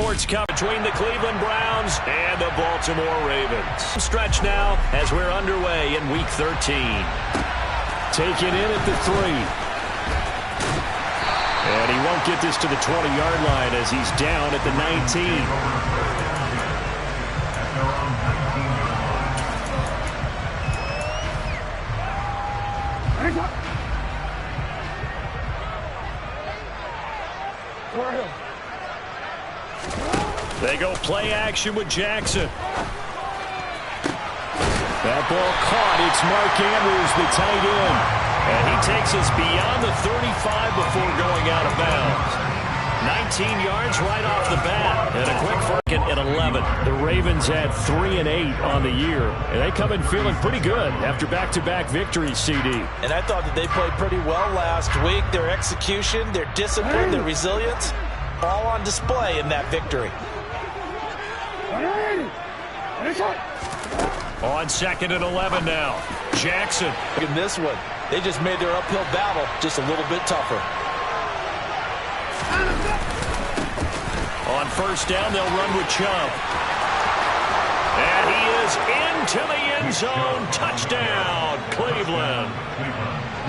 Sports Cup between the Cleveland Browns and the Baltimore Ravens. Stretch now as we're underway in Week 13. Taken in at the 3. And he won't get this to the 20-yard line as he's down at the 19. They go play action with Jackson. That ball caught. It's Mark Andrews, the tight end. And he takes us beyond the 35 before going out of bounds. 19 yards right off the bat. And a quick first at 11. The Ravens had 3 and 8 on the year. And they come in feeling pretty good after back-to-back victories, CD. And I thought that they played pretty well last week. Their execution, their discipline, their resilience, all on display in that victory. On 2nd and 11 now. Jackson. In this one, they just made their uphill battle just a little bit tougher. On first down, they'll run with Chubb. And he is into the end zone. Touchdown, Cleveland.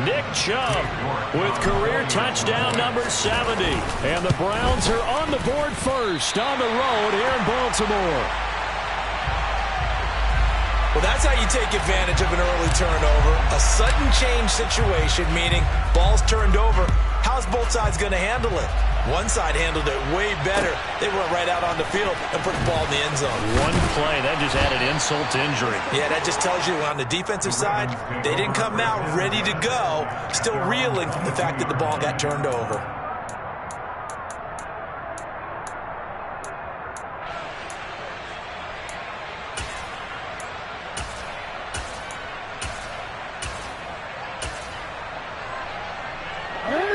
Nick Chubb with career touchdown number 70. And the Browns are on the board first on the road here in Baltimore. Well, that's how you take advantage of an early turnover. A sudden change situation, meaning ball's turned over. How's both sides going to handle it? One side handled it way better. They went right out on the field and put the ball in the end zone. One play, that just added insult to injury. Yeah, that just tells you on the defensive side, they didn't come out ready to go, still reeling from the fact that the ball got turned over.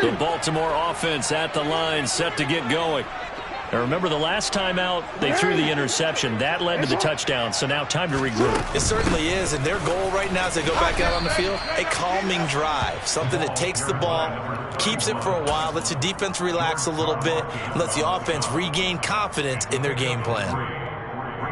The Baltimore offense at the line, set to get going. Now remember, the last time out, they threw the interception. That led to the touchdown, so now time to regroup. It certainly is, and their goal right now as they go back out on the field, a calming drive, something that takes the ball, keeps it for a while, lets the defense relax a little bit, and lets the offense regain confidence in their game plan.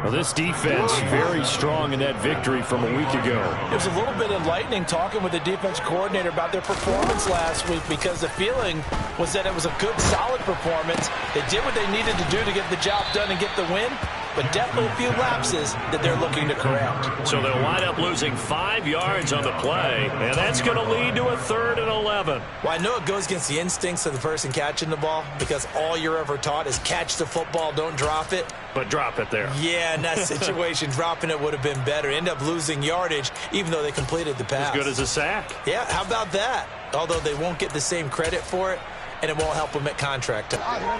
Well, this defense very strong in that victory from a week ago. It was a little bit enlightening talking with the defense coordinator about their performance last week because the feeling was that it was a good, solid performance. They did what they needed to do to get the job done and get the win, but definitely a few lapses that they're looking to correct. So they'll wind up losing 5 yards on the play, and that's going to lead to a 3rd and 11. Well, I know it goes against the instincts of the person catching the ball because all you're ever taught is catch the football, don't drop it. But drop it there. Yeah, in that situation, dropping it would have been better. End up losing yardage, even though they completed the pass. As good as a sack. Yeah, how about that? Although they won't get the same credit for it, and it won't help them at contract time.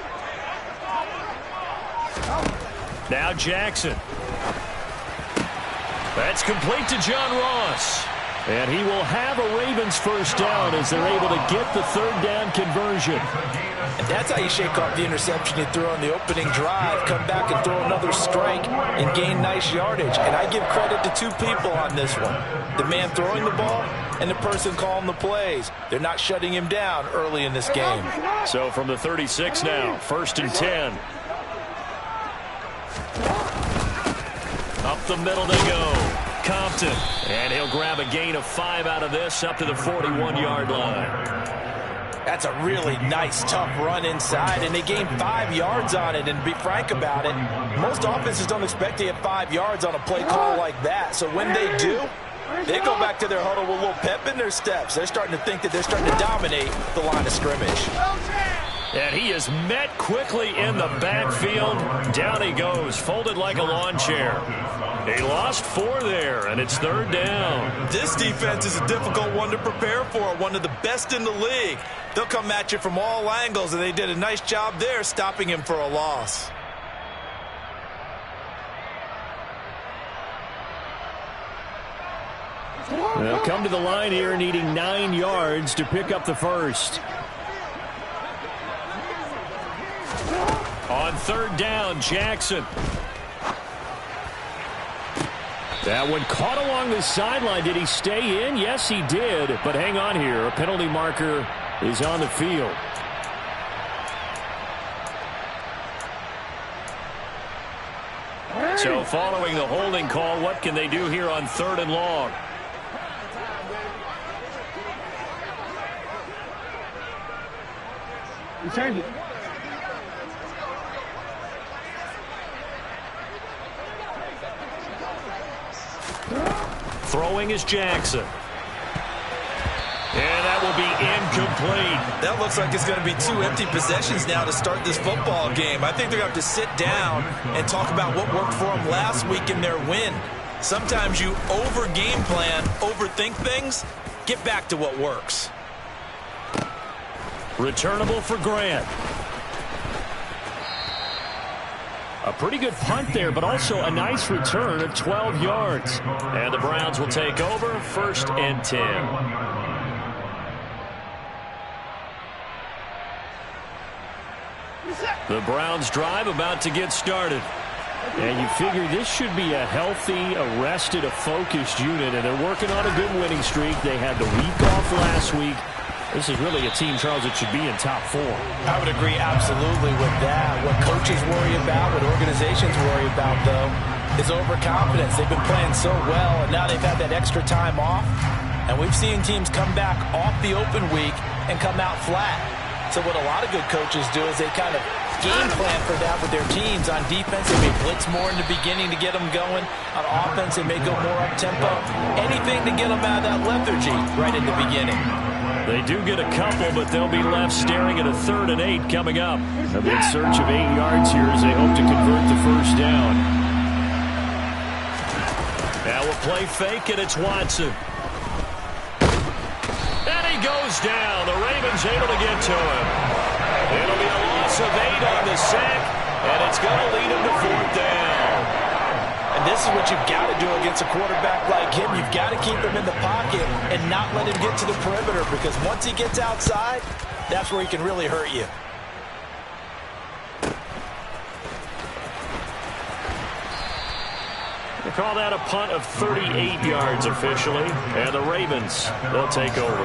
Now Jackson. That's complete to John Ross. And he will have a Ravens first down as they're able to get the 3rd down conversion. And that's how you shake off the interception you threw on the opening drive, come back and throw another strike and gain nice yardage. And I give credit to 2 people on this one. The man throwing the ball and the person calling the plays. They're not shutting him down early in this game. So from the 36 now, 1st and 10. Up the middle they go. Compton. And he'll grab a gain of 5 out of this up to the 41-yard line. That's a really nice, tough run inside, and they gained 5 yards on it. And to be frank about it, most offenses don't expect to get 5 yards on a play call like that. So when they do, they go back to their huddle with a little pep in their steps. They're starting to think that they're starting to dominate the line of scrimmage. And he is met quickly in the backfield. Down he goes, folded like a lawn chair. He lost 4 there, and it's 3rd down. This defense is a difficult one to prepare for, one of the best in the league. They'll come at you from all angles, and they did a nice job there stopping him for a loss. They'll come to the line here needing 9 yards to pick up the first. On 3rd down, Jackson. That one caught along the sideline. Did he stay in? Yes, he did. But hang on here. A penalty marker is on the field. So following the holding call, what can they do here on 3rd and long? Change it. Throwing is Jackson. And that will be incomplete. That looks like it's going to be 2 empty possessions now to start this football game. I think they're going to have to sit down and talk about what worked for them last week in their win. Sometimes you over-game plan, overthink things. Get back to what works. Returnable for Grant. A pretty good punt there, but also a nice return of 12 yards. And the Browns will take over 1st and 10. The Browns drive about to get started. And you figure this should be a healthy, arrested, a focused unit, and they're working on a good winning streak. They had the week off last week. This is really a team, Charles, that should be in top 4. I would agree absolutely with that. What coaches worry about, what organizations worry about, though, is overconfidence. They've been playing so well, and now they've had that extra time off. And we've seen teams come back off the open week and come out flat. So what a lot of good coaches do is they kind of game plan for that with their teams. On defense, they may blitz more in the beginning to get them going. On offense, they may go more up-tempo. Anything to get them out of that lethargy right in the beginning. They do get a couple, but they'll be left staring at a 3rd and 8 coming up. They'll be in search of 8 yards here as they hope to convert the 1st down. Now we'll play fake, and it's Watson. And he goes down. The Ravens able to get to him. It'll be a loss of 8 on the sack, and it's going to lead him to 4th down. And this is what you've got to do against a quarterback like him. You've got to keep him in the pocket and not let him get to the perimeter, because once he gets outside, that's where he can really hurt you. They call that a punt of 38 yards officially, and the Ravens, they'll take over.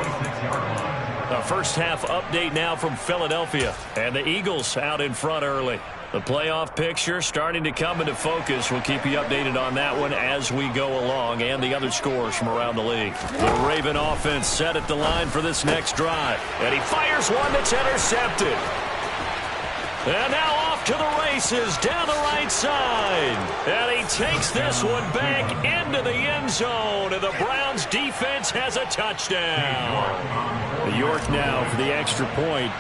A first half update now from Philadelphia, and the Eagles out in front early. The playoff picture starting to come into focus. We'll keep you updated on that one as we go along, and the other scores from around the league. The Raven offense set at the line for this next drive, and he fires one that's intercepted. And now off to the races down the right side. And he takes this one back into the end zone, and the Browns defense has a touchdown. York now for the extra point.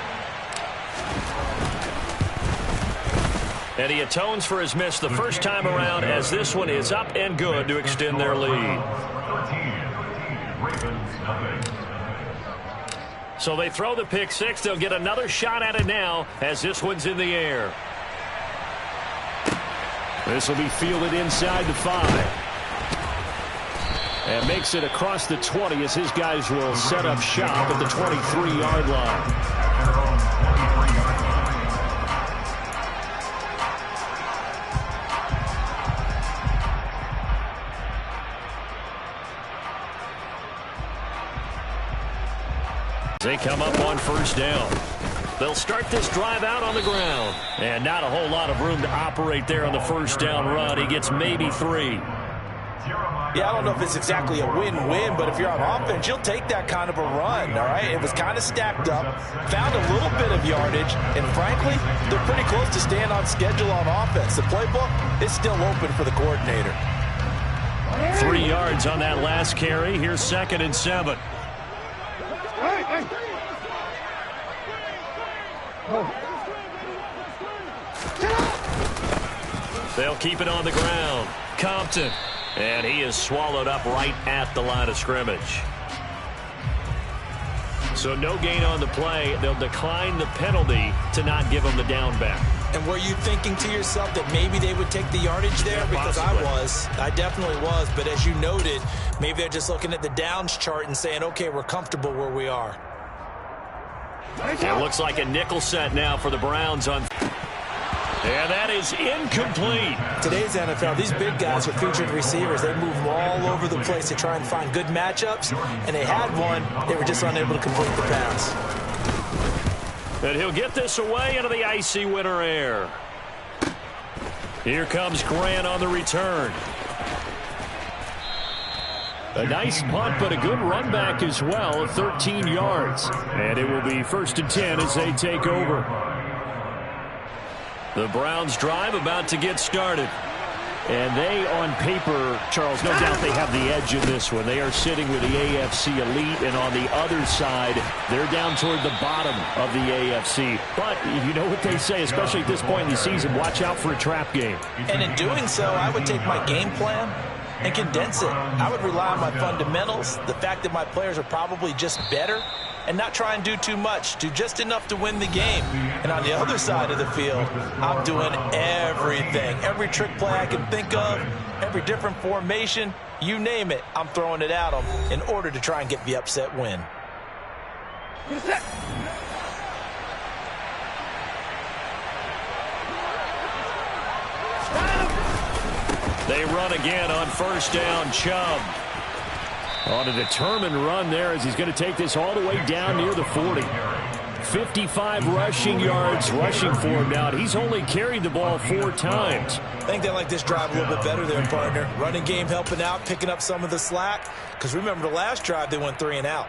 And he atones for his miss the first time around, as this one is up and good to extend their lead. So they throw the pick six. They'll get another shot at it now as this one's in the air. This will be fielded inside the 5. And makes it across the 20 as his guys will set up shop at the 23-yard line. They come up on first down. They'll start this drive out on the ground. And not a whole lot of room to operate there on the first down run. He gets maybe 3. Yeah, I don't know if it's exactly a win-win, but if you're on offense, you'll take that kind of a run, all right? It was kind of stacked up, found a little bit of yardage, and frankly, they're pretty close to staying on schedule on offense. The playbook is still open for the coordinator. 3 yards on that last carry. Here's 2nd and 7. They'll keep it on the ground. Compton. And he is swallowed up right at the line of scrimmage. So no gain on the play. They'll decline the penalty to not give him the down back. And were you thinking to yourself that maybe they would take the yardage there? Yeah, because possibly. I was. I definitely was. But as you noted, maybe they're just looking at the downs chart and saying, okay, we're comfortable where we are. It looks like a nickel set now for the Browns on. And that is incomplete. Today's NFL, these big guys are featured receivers. They move all over the place to try and find good matchups. And they had one. They were just unable to complete the pass. And he'll get this away into the icy winter air. Here comes Grant on the return. A nice punt, but a good run back as well of 13 yards. And it will be 1st and 10 as they take over. The Browns drive about to get started. And they, on paper, Charles, no doubt they have the edge in this one. They are sitting with the AFC elite, and on the other side, they're down toward the bottom of the AFC. But you know what they say, especially at this point in the season, watch out for a trap game. And in doing so, I would take my game plan and condense it. I would rely on my fundamentals, the fact that my players are probably just better, and not try and do too much, do just enough to win the game. And on the other side of the field, I'm doing everything. Every trick play I can think of, every different formation, you name it, I'm throwing it at them in order to try and get the upset win. They run again on 1st down. Chubb on a determined run there as he's going to take this all the way down near the 40. 55 rushing yards rushing for him now. He's only carried the ball 4 times. I think they like this drive a little bit better there, partner. Running game helping out, picking up some of the slack. Because remember the last drive, they went 3 and out.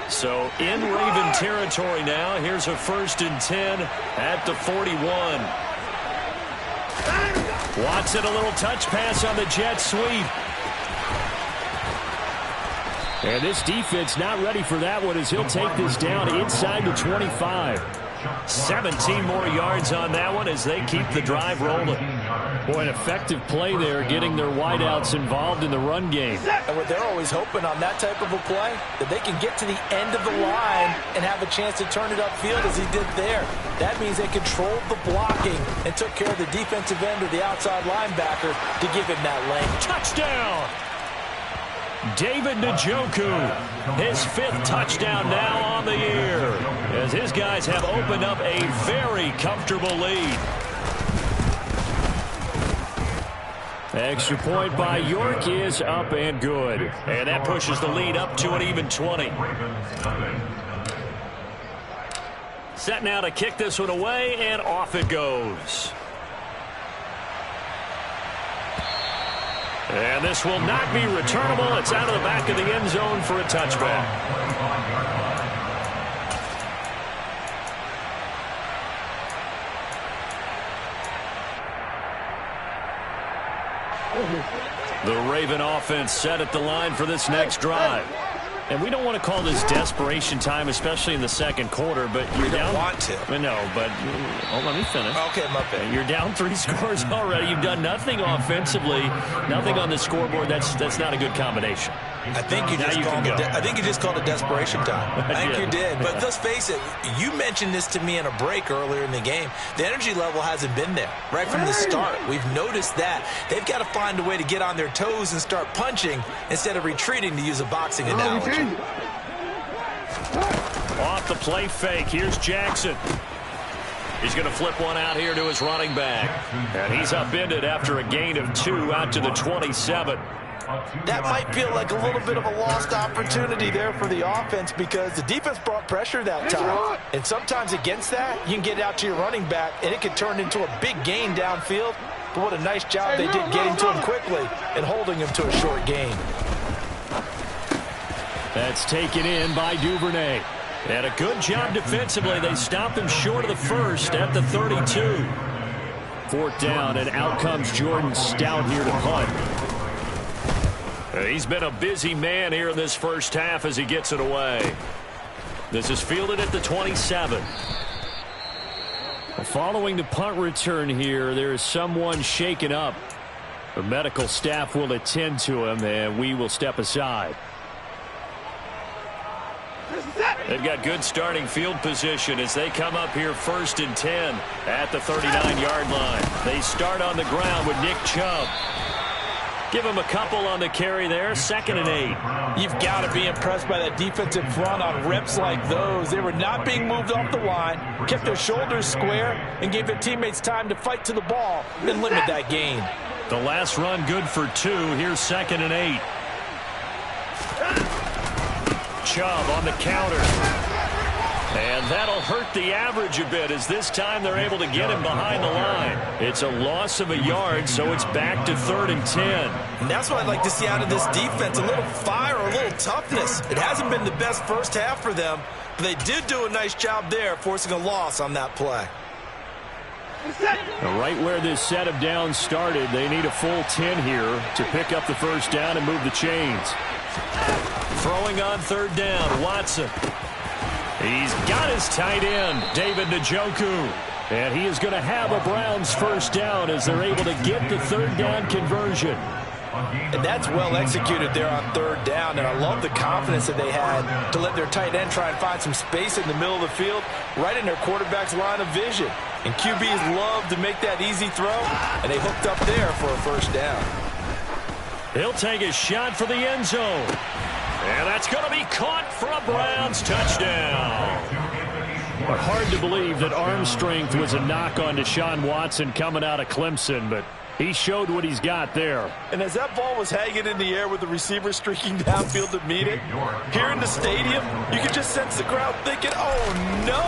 So in Raven territory now. Here's a 1st and 10 at the 41. Watson, a little touch pass on the jet sweep. And this defense not ready for that one as he'll take this down inside the 25. 17 more yards on that one as they keep the drive rolling. Boy, an effective play there, getting their wideouts involved in the run game. And what they're always hoping on that type of a play, that they can get to the end of the line and have a chance to turn it upfield as he did there. That means they controlled the blocking and took care of the defensive end or the outside linebacker to give him that lane. Touchdown! David Njoku, his 5th touchdown now on the year, as his guys have opened up a very comfortable lead. Extra point by York is up and good, and that pushes the lead up to an even 20. Set now to kick this one away, and off it goes. And this will not be returnable. It's out of the back of the end zone for a touchback. The Raven offense set at the line for this next drive. And we don't want to call this desperation time, especially in the 2nd quarter, but you're down. Want to. No, but let me finish. Okay, my bad. You're down 3 scores already. You've done nothing offensively, nothing on the scoreboard. That's not a good combination. I think you just called it desperation time. I think you did. But let's face it, you mentioned this to me in a break earlier in the game. The energy level hasn't been there right from the start. We've noticed that. They've got to find a way to get on their toes and start punching instead of retreating, to use a boxing analogy. Off the play fake. Here's Jackson. He's going to flip one out here to his running back. And he's upended after a gain of 2 out to the 27. That might feel like a little bit of a lost opportunity there for the offense because the defense brought pressure that time. And sometimes against that, you can get out to your running back, and it could turn into a big gain downfield. But what a nice job they did getting to him quickly and holding him to a short gain. That's taken in by Duvernay. And a good job defensively. They stopped him short of the 1st at the 32. 4th down, and out comes Jordan Stout here to punt. He's been a busy man here in this 1st half as he gets it away. This is fielded at the 27. Following the punt return here, there is someone shaken up. The medical staff will attend to him, and we will step aside. They've got good starting field position as they come up here 1st and 10 at the 39-yard line. They start on the ground with Nick Chubb. Give him a couple on the carry there. 2nd and 8. You've got to be impressed by that defensive front on reps like those. They were not being moved off the line, kept their shoulders square, and gave their teammates time to fight to the ball and limit that gain. The last run good for 2. Here's 2nd and 8. Chubb on the counter. And that'll hurt the average a bit as this time they're able to get him behind the line. It's a loss of a yard, so it's back to 3rd and 10. And that's what I'd like to see out of this defense, a little fire, a little toughness. It hasn't been the best first half for them, but they did do a nice job there forcing a loss on that play. Right where this set of downs started, they need a full 10 here to pick up the first down and move the chains. Throwing on 3rd down, Watson. He's got his tight end, David Njoku. And he is going to have a Browns first down as they're able to get the 3rd down conversion. And that's well executed there on 3rd down. And I love the confidence that they had to let their tight end try and find some space in the middle of the field, right in their quarterback's line of vision. And QBs love to make that easy throw, and they hooked up there for a first down. He'll take a shot for the end zone. And that's going to be caught for a Browns touchdown. But hard to believe that arm strength was a knock on Deshaun Watson coming out of Clemson, but he showed what he's got there. And as that ball was hanging in the air with the receiver streaking downfield to meet it, here in the stadium, you could just sense the crowd thinking, oh, no.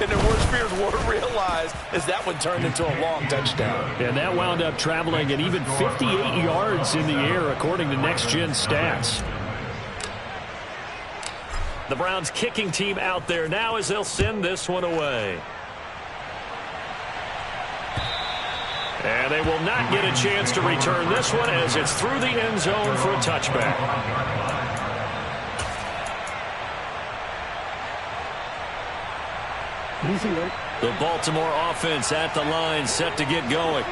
And their worst fears were realized as that one turned into a long touchdown. And that wound up traveling at even 58 yards in the air, according to Next Gen Stats. The Browns kicking team out there now as they'll send this one away. And they will not get a chance to return this one as it's through the end zone for a touchback. The Baltimore offense at the line, set to get going.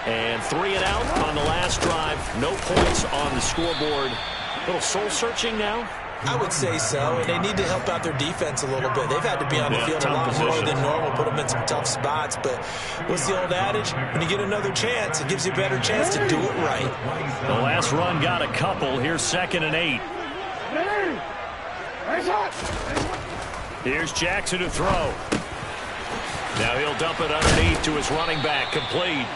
And 3 and out on the last drive. No points on the scoreboard. A little soul-searching now. I would say so, and they need to help out their defense a little bit. They've had to be on the field a lot more than normal, put them in some tough spots. But what's the old adage? When you get another chance, it gives you a better chance to do it right. The last run got a couple. Here's 2nd and 8. Here's Jackson to throw. Now he'll dump it underneath to his running back, complete.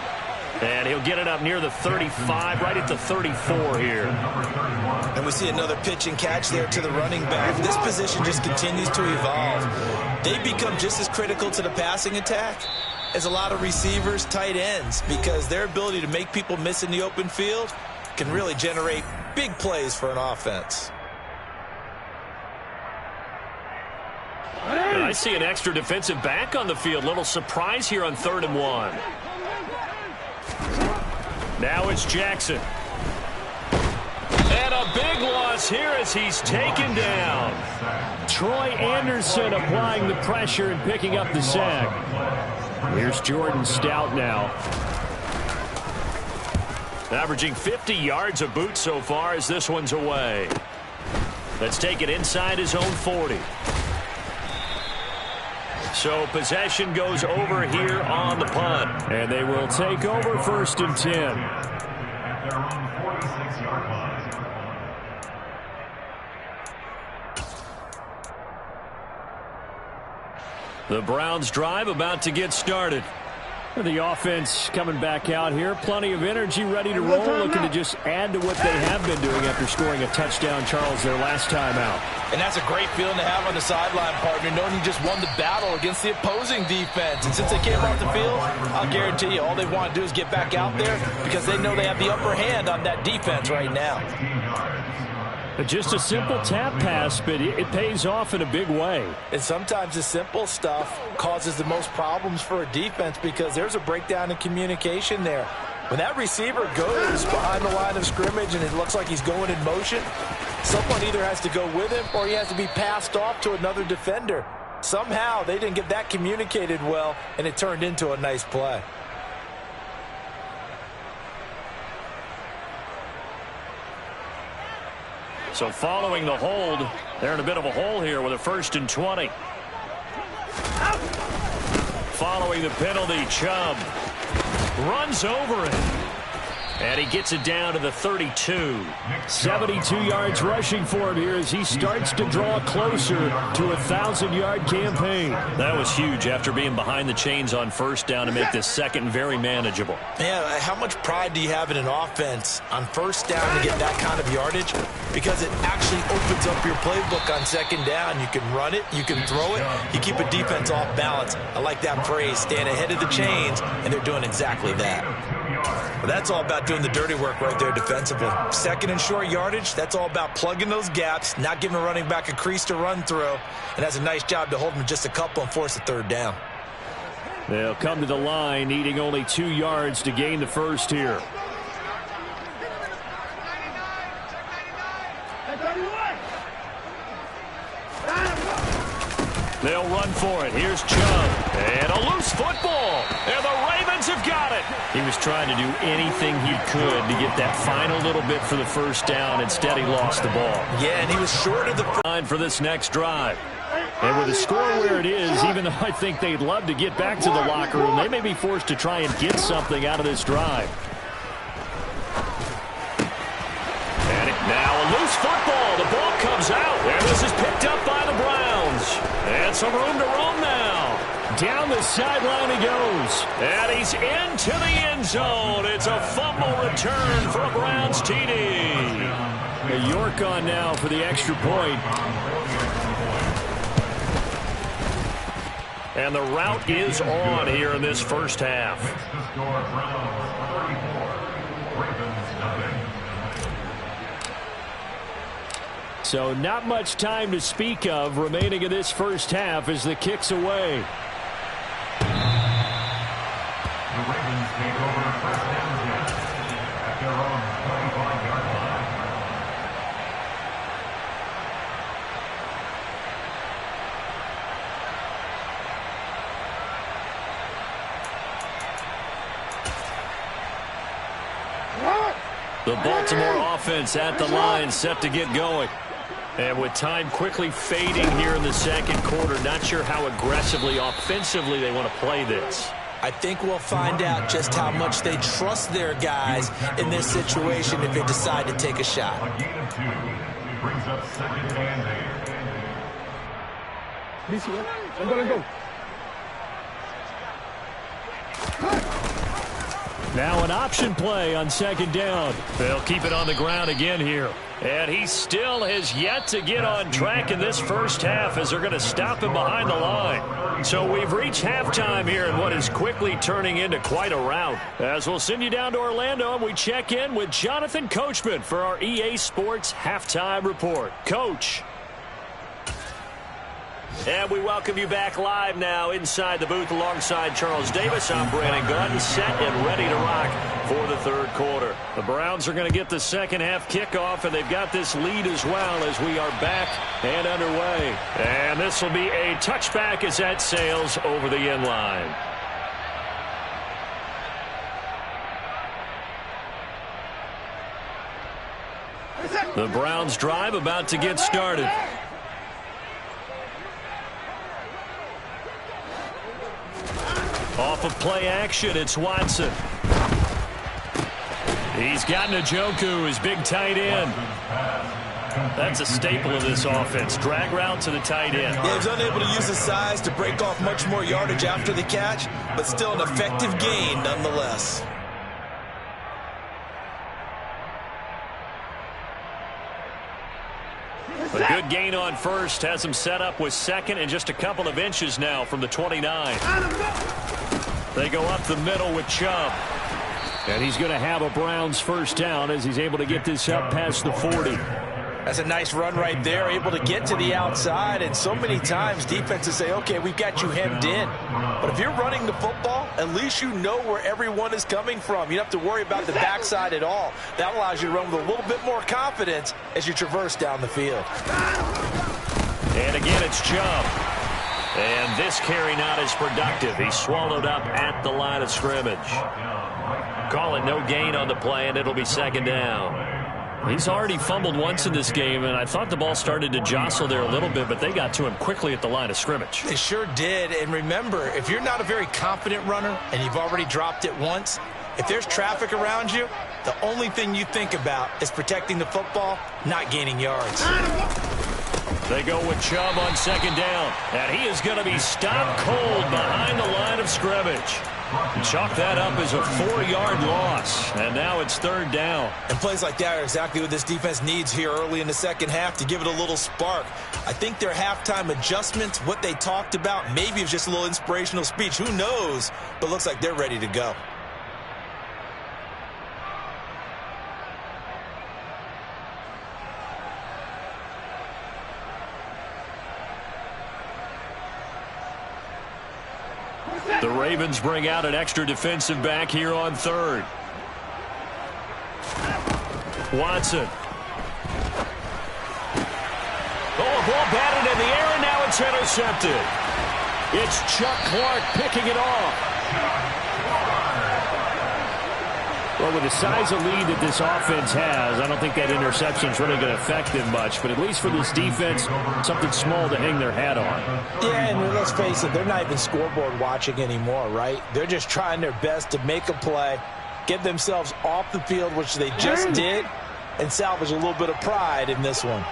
And he'll get it up near the 35, right at the 34 here. And we see another pitch and catch there to the running back. This position just continues to evolve. They become just as critical to the passing attack as a lot of receivers, tight ends, because their ability to make people miss in the open field can really generate big plays for an offense. And I see an extra defensive back on the field. Little surprise here on 3rd and 1. Now it's Jackson. And a big loss here as he's taken down. Troy Anderson applying the pressure and picking up the sack. Here's Jordan Stout now. Averaging 50 yards a boot so far as this one's away. Let's take it inside his own 40. So possession goes over here on the punt. And they will take over 1st and 10. At their own 46-yard line. The Browns drive about to get started. The offense coming back out here. Plenty of energy, ready to roll, looking to just add to what they have been doing after scoring a touchdown, Charles, their last time out. And that's a great feeling to have on the sideline, partner, knowing you just won the battle against the opposing defense. And since they came off the field, I'll guarantee you all they want to do is get back out there because they know they have the upper hand on that defense right now. Just a simple tap pass, but it pays off in a big way. And sometimes the simple stuff causes the most problems for a defense because there's a breakdown in communication there. When that receiver goes behind the line of scrimmage and it looks like he's going in motion, someone either has to go with him or he has to be passed off to another defender. Somehow they didn't get that communicated well, and it turned into a nice play. So following the hold, they're in a bit of a hole here with a 1st and 20. Following the penalty, Chubb runs over it. And he gets it down to the 32. 72 yards rushing for him here as he starts to draw closer to a 1,000-yard campaign. That was huge after being behind the chains on 1st down to make this second very manageable. Man, how much pride do you have in an offense on 1st down to get that kind of yardage? because it actually opens up your playbook on second down. You can run it, you can throw it, you keep a defense off balance. I like that phrase, stand ahead of the chains, and they're doing exactly that. But that's all about doing the dirty work right there defensively. Second and short yardage, that's all about plugging those gaps, not giving a running back a crease to run through, and that's a nice job to hold them just a couple and force a third down. They'll come to the line, needing only 2 yards to gain the first here. They'll run for it. Here's Chubb. And a loose football. And the Ravens have got it. He was trying to do anything he could to get that final little bit for the first down. Instead, he lost the ball. Yeah, and he was short of the line for this next drive. And with the score where it is, even though I think they'd love to get back to the locker room, they may be forced to try and get something out of this drive. And now a loose football. The ball comes out. And this is picked up by the Browns. And some room to roam now. Down the sideline he goes. And he's into the end zone. It's a fumble return for a Browns TD. York on now for the extra point. And the route is on here in this first half. So not much time to speak of remaining in this first half as the kick's away. The Ravens take over first down at their own 25-yard line. The Baltimore offense at the line, set to get going. And with time quickly fading here in the second quarter, not sure how aggressively, offensively they want to play this. I think we'll find out just how much they trust their guys in this situation if they decide to take a shot. A gain of 2 brings up second and 8. Now an option play on second down. They'll keep it on the ground again here. And he still has yet to get on track in this first half as they're going to stop him behind the line. So we've reached halftime here in what is quickly turning into quite a rout. As we'll send you down to Orlando and we check in with Jonathan Coachman for our EA Sports Halftime Report. Coach. And we welcome you back live now inside the booth alongside Charles Davis. I'm Brandon Gunn, set and ready to rock for the third quarter. The Browns are going to get the second half kickoff, and they've got this lead as well as we are back and underway. And this will be a touchback as that sails over the end line. The Browns drive about to get started. Off of play action, it's Watson. He's got Njoku, his big tight end. That's a staple of this offense. Drag route to the tight end. Yeah, he's unable to use his size to break off much more yardage after the catch, but still an effective gain nonetheless. A good gain on first has him set up with second and just a couple of inches now from the 29. They go up the middle with Chubb. And he's going to have a Browns first down as he's able to get this up past the 40. That's a nice run right there, able to get to the outside. And so many times defenses say, okay, we've got you hemmed in. But if you're running the football, at least you know where everyone is coming from. You don't have to worry about the backside at all. That allows you to run with a little bit more confidence as you traverse down the field. And again, it's Chubb. And this carry not as productive. He's swallowed up at the line of scrimmage. Call it no gain on the play, and it'll be second down. He's already fumbled once in this game, and I thought the ball started to jostle there a little bit, but they got to him quickly at the line of scrimmage. They sure did. And remember, if you're not a very confident runner and you've already dropped it once, if there's traffic around you, the only thing you think about is protecting the football, not gaining yards. They go with Chubb on second down, and he is going to be stopped cold behind the line of scrimmage. Chalk that up as a 4-yard loss. And now it's 3rd down. And plays like that are exactly what this defense needs here early in the second half to give it a little spark. I think their halftime adjustments, what they talked about, maybe it's just a little inspirational speech. Who knows? But looks like they're ready to go. The Ravens bring out an extra defensive back here on 3rd. Watson. Oh, a ball batted in the air, and now it's intercepted. It's Chuck Clark picking it off. Well, with the size of lead that this offense has, I don't think that interception is really going to affect them much. But at least for this defense, something small to hang their hat on. Yeah, and let's face it, they're not even scoreboard watching anymore, right? They're just trying their best to make a play, get themselves off the field, which they just did, and salvage a little bit of pride in this one.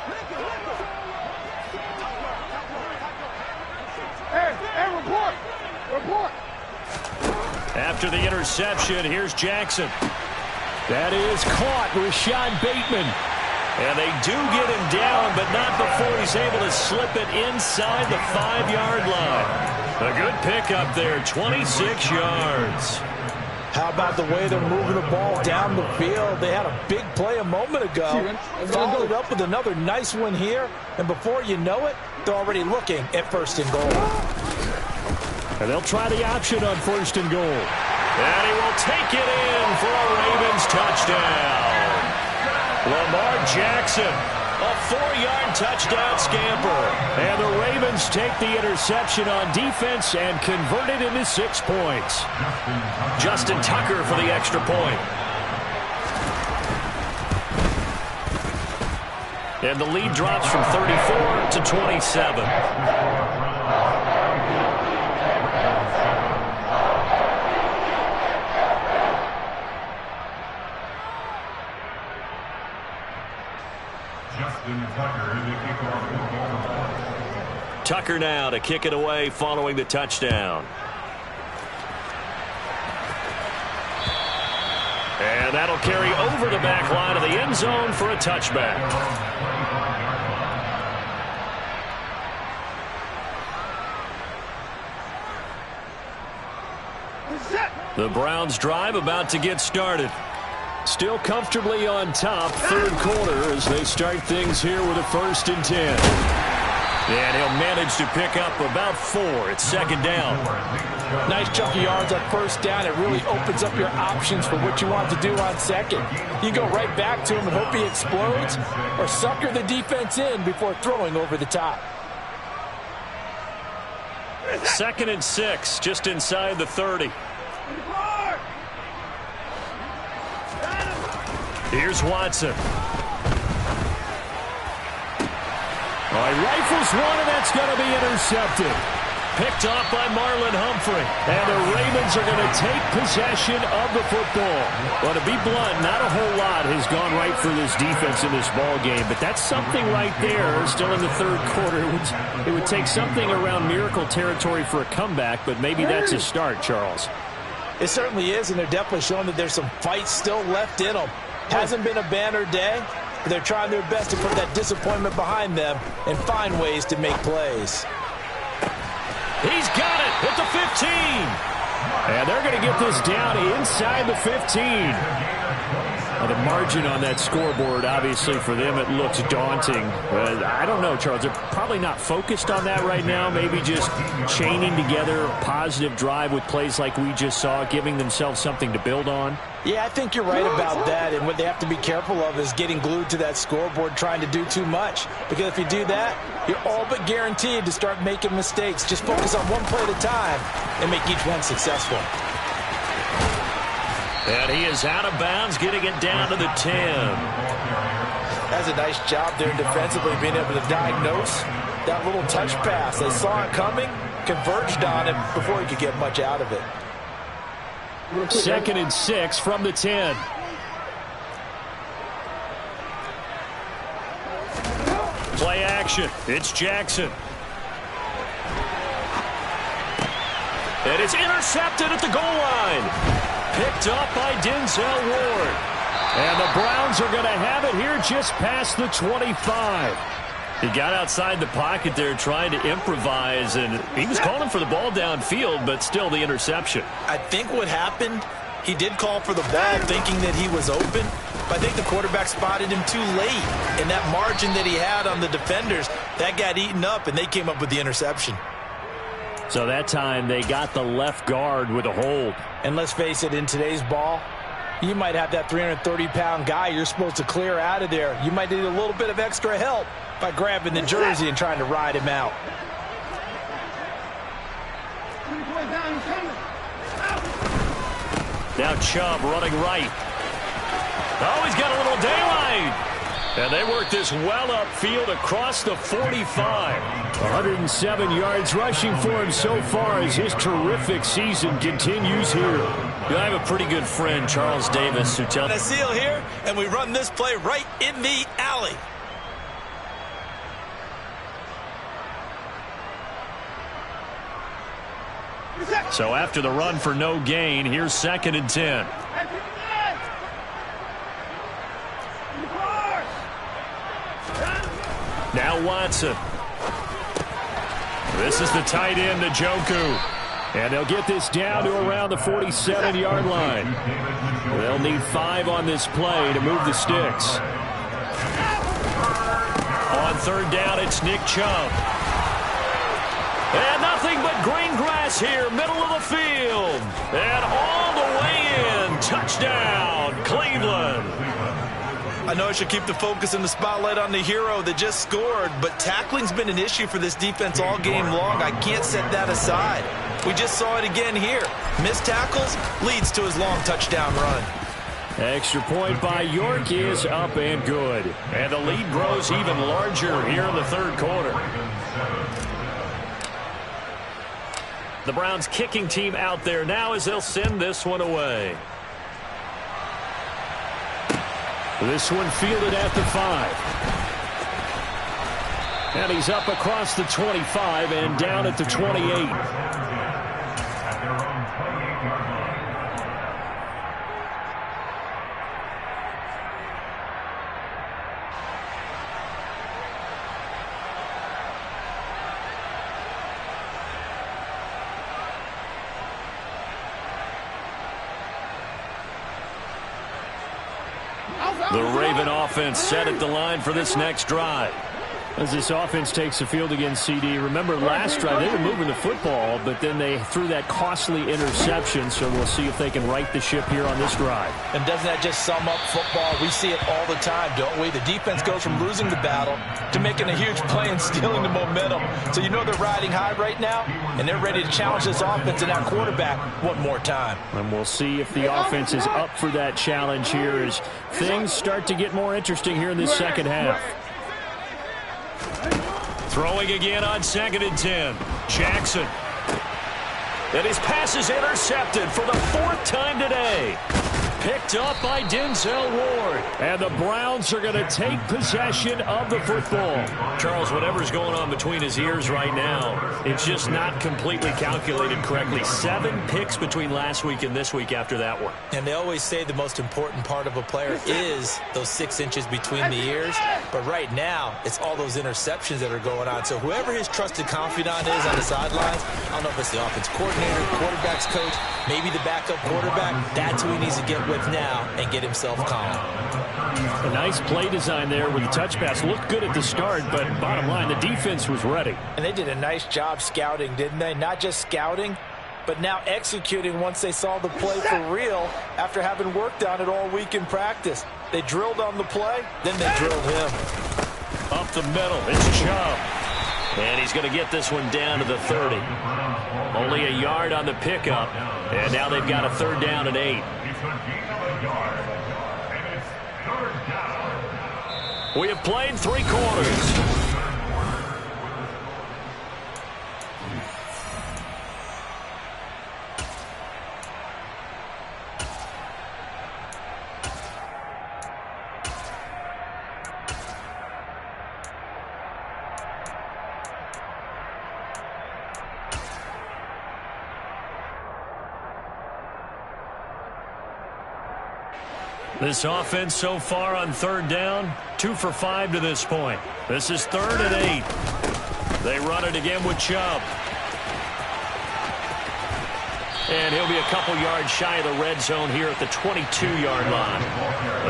Report. After the interception, here's Jackson. That is caught, Rashad Bateman. And they do get him down, but not before he's able to slip it inside the 5-yard line. A good pickup there, 26 yards. How about the way they're moving the ball down the field? They had a big play a moment ago. Followed up with another nice one here. And before you know it, they're already looking at 1st and goal. And they'll try the option on 1st and goal. And he will take it in for a Ravens touchdown. Lamar Jackson, a 4-yard touchdown scamper. And the Ravens take the interception on defense and convert it into 6 points. Justin Tucker for the extra point. And the lead drops from 34 to 27. Tucker now to kick it away following the touchdown. And that'll carry over the back line of the end zone for a touchback. The Browns drive about to get started. Still comfortably on top, 3rd quarter as they start things here with a 1st and 10. And he'll manage to pick up about 4. It's 2nd down. Nice chunky yards on 1st down. It really opens up your options for what you want to do on 2nd. You go right back to him and hope he explodes, or sucker the defense in before throwing over the top. 2nd and 6, just inside the 30. Here's Watson. He rifles one, and that's going to be intercepted. Picked off by Marlon Humphrey. And the Ravens are going to take possession of the football. Well, to be blunt, not a whole lot has gone right for this defense in this ball game. But that's something right there, still in the 3rd quarter. It would take something around miracle territory for a comeback, but maybe that's a start, Charles. It certainly is, and they're definitely showing that there's some fight still left in them. Hasn't been a banner day, but they're trying their best to put that disappointment behind them and find ways to make plays. He's got it at the 15. And they're going to get this down inside the 15. Now, the margin on that scoreboard, obviously, for them, it looks daunting. I don't know, Charles. They're probably not focused on that right now. Maybe just chaining together a positive drive with plays like we just saw, giving themselves something to build on. Yeah, I think you're right about that. And what they have to be careful of is getting glued to that scoreboard, trying to do too much. Because if you do that, you're all but guaranteed to start making mistakes. Just focus on one play at a time and make each one successful. And he is out of bounds, getting it down to the 10. That's a nice job there defensively, being able to diagnose that little touch pass. They saw it coming, converged on it before he could get much out of it. 2nd and 6 from the 10. Play action. It's Jackson. And it's intercepted at the goal line. Picked up by Denzel Ward. And the Browns are going to have it here just past the 25. He got outside the pocket there trying to improvise, and he was calling for the ball downfield, but still the interception. I think what happened, he did call for the ball thinking that he was open, but I think the quarterback spotted him too late. And that margin that he had on the defenders, that got eaten up, and they came up with the interception. So that time they got the left guard with a hold. And let's face it, in today's ball, you might have that 330-pound guy you're supposed to clear out of there. You might need a little bit of extra help by grabbing the jersey and trying to ride him out. Now Chubb running right. Oh, he's got a little daylight. And they work this well upfield across the 45. 107 yards rushing for him so far as his terrific season continues here. I have a pretty good friend, Charles Davis, who tells me. A seal here, and we run this play right in the alley. So after the run for no gain, here's 2nd and 10. Now Watson. This is the tight end, Njoku. And they'll get this down to around the 47-yard line. They'll need 5 on this play to move the sticks. On 3rd down, it's Nick Chubb. And nothing but green grass here, middle of the field. And all the way in. Touchdown, Cleveland. I know I should keep the focus and the spotlight on the hero that just scored, but tackling's been an issue for this defense all game long. I can't set that aside. We just saw it again here. Missed tackles leads to his long touchdown run. Extra point by York is up and good. And the lead grows even larger here in the 3rd quarter. The Browns kicking team out there now as they'll send this one away. This one fielded at the 5. And he's up across the 25 and down at the 28. The Raven offense set at the line for this next drive. As this offense takes the field against CD, remember last drive they were moving the football, but then they threw that costly interception, so we'll see if they can right the ship here on this drive. And doesn't that just sum up football? We see it all the time, don't we? The defense goes from losing the battle to making a huge play and stealing the momentum. So you know they're riding high right now, and they're ready to challenge this offense and that quarterback one more time. And we'll see if the offense is up for that challenge here as things start to get more interesting here in this second half. Throwing again on 2nd and 10. Jackson. And his pass is intercepted for the 4th time today. Picked up by Denzel Ward. And the Browns are going to take possession of the football. Charles, whatever's going on between his ears right now, it's just not completely calculated correctly. 7 picks between last week and this week after that one. And they always say the most important part of a player is those 6 inches between the ears. But right now, it's all those interceptions that are going on. So whoever his trusted confidant is on the sidelines, I don't know if it's the offense coordinator, quarterback's coach, maybe the backup quarterback, that's who he needs to get with now and get himself calm. A nice play design there with the touch pass. Looked good at the start, but bottom line, the defense was ready. And they did a nice job scouting, didn't they? Not just scouting, but now executing once they saw the play for real after having worked on it all week in practice. They drilled on the play, then they drilled him. Up the middle, it's Chubb. And he's going to get this one down to the 30. Only a yard on the pickup, and now they've got a 3rd down and 8. We have played 3 quarters. This offense so far on third down, 2 for 5 to this point. This is 3rd and 8. They run it again with Chubb. And he'll be a couple yards shy of the red zone here at the 22-yard line.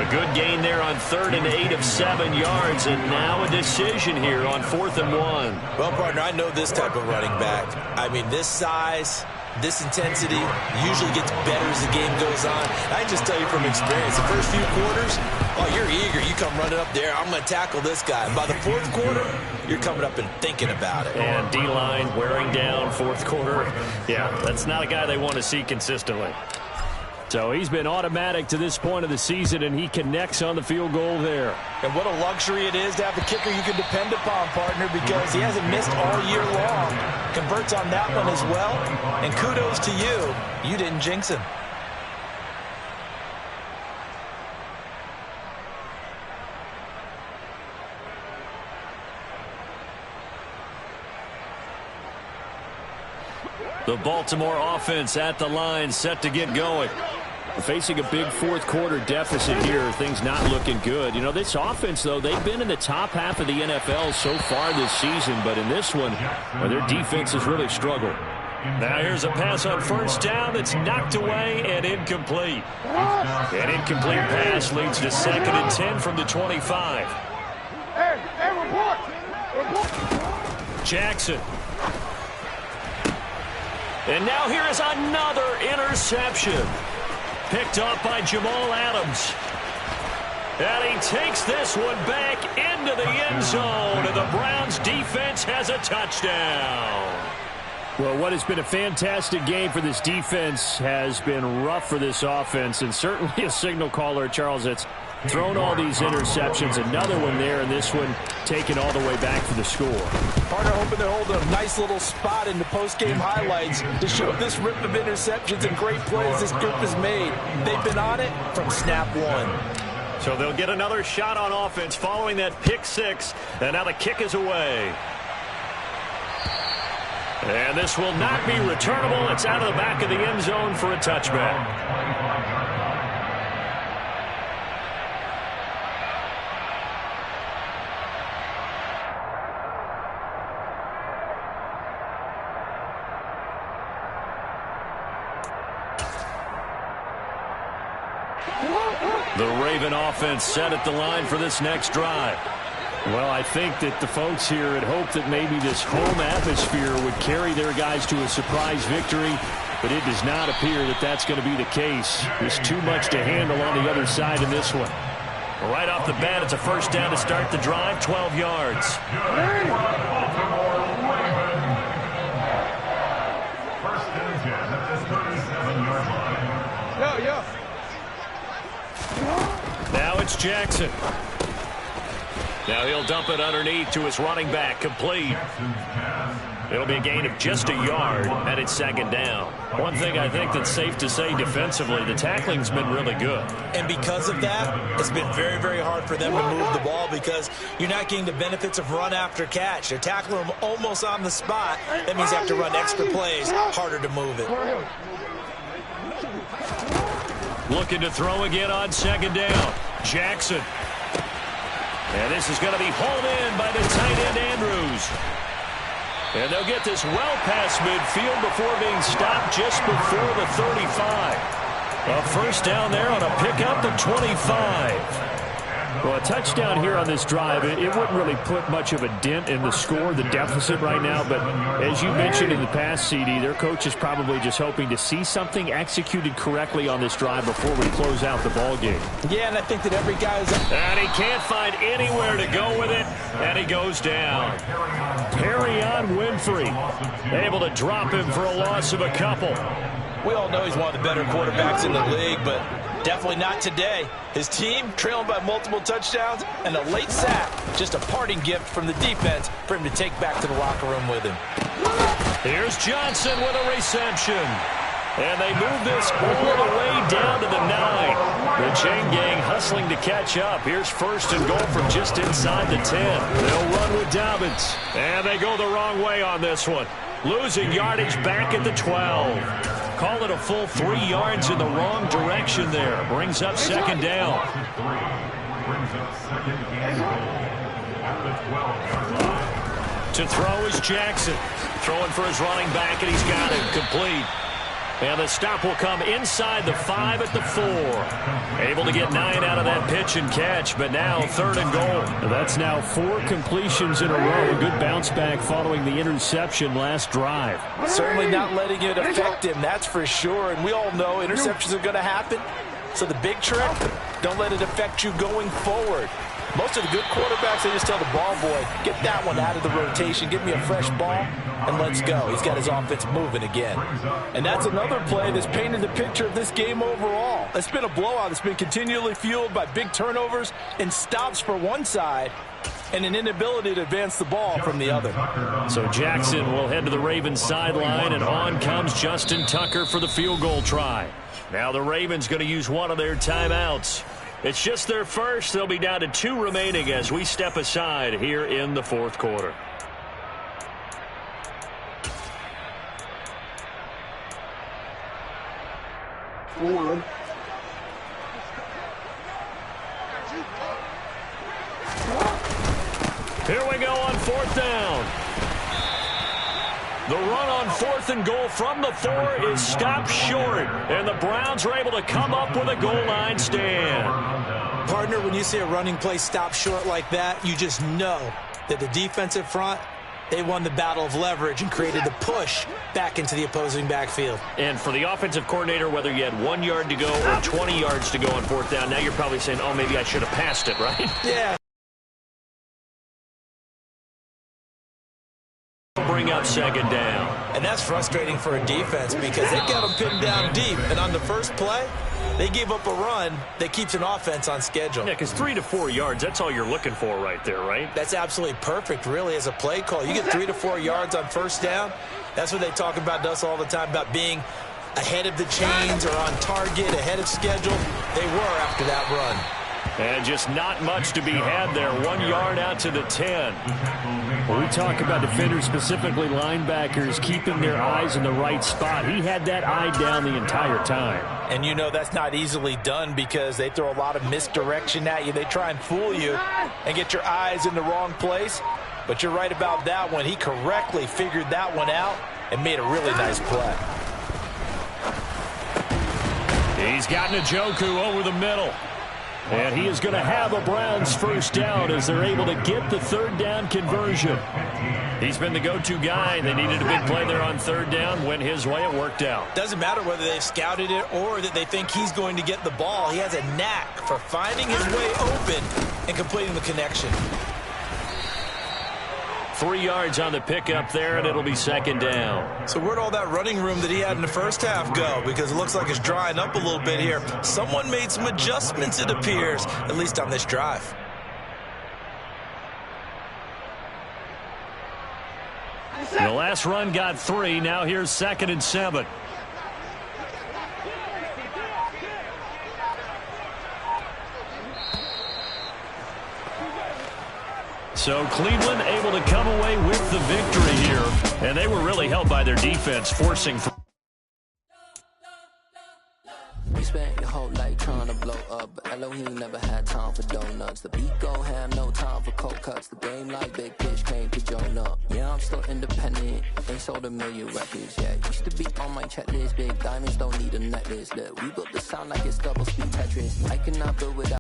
A good gain there on 3rd and 8 of 7 yards, and now a decision here on 4th and 1. Well, partner, I know this type of running back. I mean, this size, this intensity usually gets better as the game goes on. I just tell you from experience, the first few quarters, oh, you're eager. You come running up there, I'm going to tackle this guy. And by the 4th quarter, you're coming up and thinking about it. And D-line wearing down 4th quarter. Yeah, that's not a guy they want to see consistently. So he's been automatic to this point of the season, and he connects on the field goal there. And what a luxury it is to have a kicker you can depend upon, partner, because he hasn't missed all year long. Converts on that one as well. And kudos to you. You didn't jinx him. The Baltimore offense at the line, set to get going. Facing a big 4th quarter deficit here, things not looking good. You know, this offense, though, they've been in the top half of the NFL so far this season, but in this one, their defense has really struggled. Now here's a pass on 1st down that's knocked away and incomplete. An incomplete pass leads to 2nd and 10 from the 25. Jackson. And now here is another interception. Picked up by Jamal Adams. And he takes this one back into the end zone. And the Browns defense has a touchdown. Well, what has been a fantastic game for this defense has been rough for this offense. And certainly a signal caller, Charles, that's thrown all these interceptions. Another one there, and this one taken all the way back for the score. Partner hoping they're holding a nice little spot in the post-game highlights to show this rip of interceptions and great plays this group has made. They've been on it from snap one. So they'll get another shot on offense following that pick 6, and now the kick is away. And this will not be returnable. It's out of the back of the end zone for a touchback. The Raven offense set at the line for this next drive. Well, I think that the folks here had hoped that maybe this home atmosphere would carry their guys to a surprise victory, but it does not appear that that's going to be the case. There's too much to handle on the other side in this one. Right off the bat, it's a 1st down to start the drive, 12 yards. Now it's Jackson. Now he'll dump it underneath to his running back, complete. It'll be a gain of just a yard, and it's 2nd down. One thing I think that's safe to say defensively, the tackling's been really good. And because of that, it's been very, very hard for them to move the ball because you're not getting the benefits of run after catch. They're tackling them almost on the spot. That means they have to run extra plays, harder to move it. Looking to throw again on 2nd down. Jackson. And this is going to be hauled in by the tight end Andrews. And they'll get this well past midfield before being stopped just before the 35. A 1st down there on a pickup at 25. Well, a touchdown here on this drive, it wouldn't really put much of a dent in the score, the deficit right now. But as you mentioned in the past, CD, their coach is probably just hoping to see something executed correctly on this drive before we close out the ball game. Yeah, and I think that every guy is... And he can't find anywhere to go with it, and he goes down. Perrion Winfrey able to drop him for a loss of a couple. We all know he's one of the better quarterbacks in the league, but definitely not today. His team trailing by multiple touchdowns and a late sack. Just a parting gift from the defense for him to take back to the locker room with him. Here's Johnson with a reception. And they move this all the way down to the 9. The chain gang hustling to catch up. Here's 1st and goal from just inside the 10. They'll run with Dobbins. And they go the wrong way on this one. Losing yardage back at the 12. Call it a full 3 yards in the wrong direction there. Brings up second down. Brings up second and goal at the 12-yard line. To throw is Jackson. Throwing for his running back, and he's got it. Complete. And the stop will come inside the 5 at the 4. Able to get 9 out of that pitch and catch, but now 3rd and goal. That's now 4 completions in a row. A good bounce back following the interception last drive. Certainly not letting it affect him, that's for sure. And we all know interceptions are going to happen. So the big trick, don't let it affect you going forward. Most of the good quarterbacks, they just tell the ball boy, get that one out of the rotation, give me a fresh ball, and let's go. He's got his offense moving again. And that's another play that's painted the picture of this game overall. It's been a blowout. It's been continually fueled by big turnovers and stops for one side and an inability to advance the ball from the other. So Jackson will head to the Ravens sideline, and on comes Justin Tucker for the field goal try. Now the Ravens going to use one of their timeouts. It's just their first. They'll be down to 2 remaining as we step aside here in the 4th quarter. Here we go on 4th down. The run on 4th and goal from the 4 is stopped short, and the Browns are able to come up with a goal line stand. Partner, when you see a running play stop short like that, you just know that the defensive front, they won the battle of leverage and created the push back into the opposing backfield. And for the offensive coordinator, whether you had 1 yard to go or 20 yards to go on 4th down, now you're probably saying, oh, maybe I should have passed it, right? Yeah. Bring up second down. And that's frustrating for a defense because they got them pinned down deep. And on the first play, they gave up a run that keeps an offense on schedule. Yeah, because 3 to 4 yards, that's all you're looking for right there, right? That's absolutely perfect, really, as a play call. You get 3 to 4 yards on first down. That's what they talk about to us all the time, about being ahead of the chains or on target, ahead of schedule. They were after that run. And just not much to be had there. 1 yard out to the 10. When we talk about defenders, specifically linebackers, keeping their eyes in the right spot, he had that eye down the entire time. And you know that's not easily done because they throw a lot of misdirection at you. They try and fool you and get your eyes in the wrong place. But you're right about that one. He correctly figured that one out and made a really nice play. He's got Njoku over the middle. And he is going to have a Browns first down as they're able to get the 3rd down conversion. He's been the go-to guy. They needed a big play there on 3rd down. Went his way. It worked out. Doesn't matter whether they've scouted it or that they think he's going to get the ball. He has a knack for finding his way open and completing the connection. 3 yards on the pickup there, and it'll be second down. So where'd all that running room that he had in the first half go? Because it looks like it's drying up a little bit here. Someone made some adjustments, it appears, at least on this drive. The last run got 3. Now here's 2nd and 7. So Cleveland able to come away with the victory here. And they were really helped by their defense, forcing. You spent your whole life trying to blow up, but Elohim never had time for donuts. The beat gon' have no time for cold cuts. The game like big pitch came to join up. Yeah, I'm still independent. Ain't sold a million records yet. Used to be on my checklist. Big diamonds don't need a necklace. Look, we built the sound like it's double speed Tetris. I cannot build without